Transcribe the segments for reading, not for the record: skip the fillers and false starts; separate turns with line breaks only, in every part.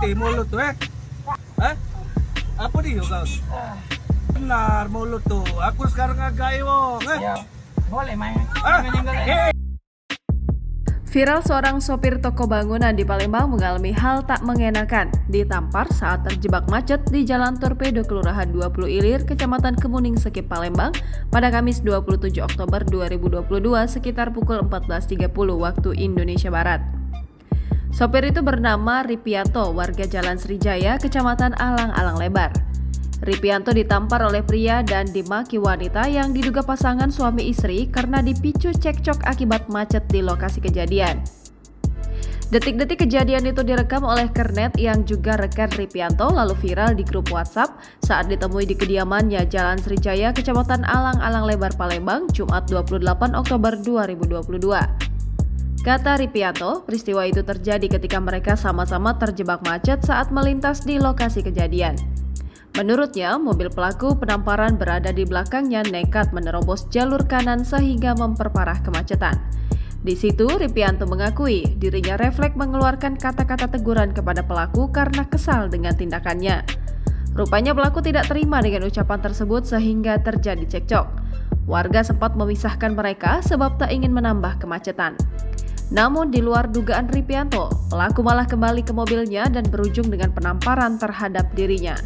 putih mulut tuh Hah? Apa dia kau? Benar mulut tuh. Aku sekarang agak wong.
Ya, boleh main.
Viral seorang sopir toko bangunan di Palembang mengalami hal tak mengenakan, ditampar saat terjebak macet di Jalan Torpedo Kelurahan 20 Ilir, Kecamatan Kemuning Sekip, Palembang pada Kamis 27 Oktober 2022 sekitar pukul 14.30 waktu Indonesia Barat. Sopir itu bernama Ripianto, warga Jalan Srijaya, Kecamatan Alang-Alang Lebar. Ripianto ditampar oleh pria dan dimaki wanita yang diduga pasangan suami istri karena dipicu cekcok akibat macet di lokasi kejadian. Detik-detik kejadian itu direkam oleh kernet yang juga rekan Ripianto lalu viral di grup WhatsApp saat ditemui di kediamannya Jalan Srijaya, Kecamatan Alang-Alang Lebar, Palembang, Jumat 28 Oktober 2022. Kata Ripianto, peristiwa itu terjadi ketika mereka sama-sama terjebak macet saat melintas di lokasi kejadian. Menurutnya, mobil pelaku penamparan berada di belakangnya nekat menerobos jalur kanan sehingga memperparah kemacetan. Di situ, Ripianto mengakui dirinya refleks mengeluarkan kata-kata teguran kepada pelaku karena kesal dengan tindakannya. Rupanya pelaku tidak terima dengan ucapan tersebut sehingga terjadi cekcok. Warga sempat memisahkan mereka sebab tak ingin menambah kemacetan. Namun di luar dugaan Ripianto, pelaku malah kembali ke mobilnya dan berujung dengan penamparan terhadap dirinya.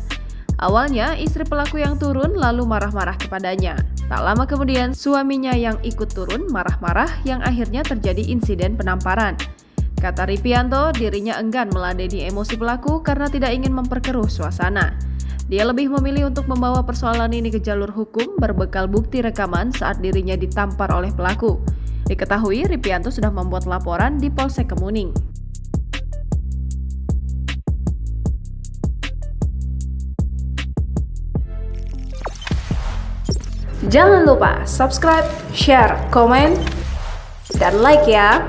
Awalnya, istri pelaku yang turun lalu marah-marah kepadanya. Tak lama kemudian, suaminya yang ikut turun marah-marah yang akhirnya terjadi insiden penamparan. Kata Ripianto, dirinya enggan meladeni emosi pelaku karena tidak ingin memperkeruh suasana. Dia lebih memilih untuk membawa persoalan ini ke jalur hukum berbekal bukti rekaman saat dirinya ditampar oleh pelaku. Diketahui, Ripianto sudah membuat laporan di Polsek Kemuning. Jangan lupa subscribe, share, komen, dan like ya!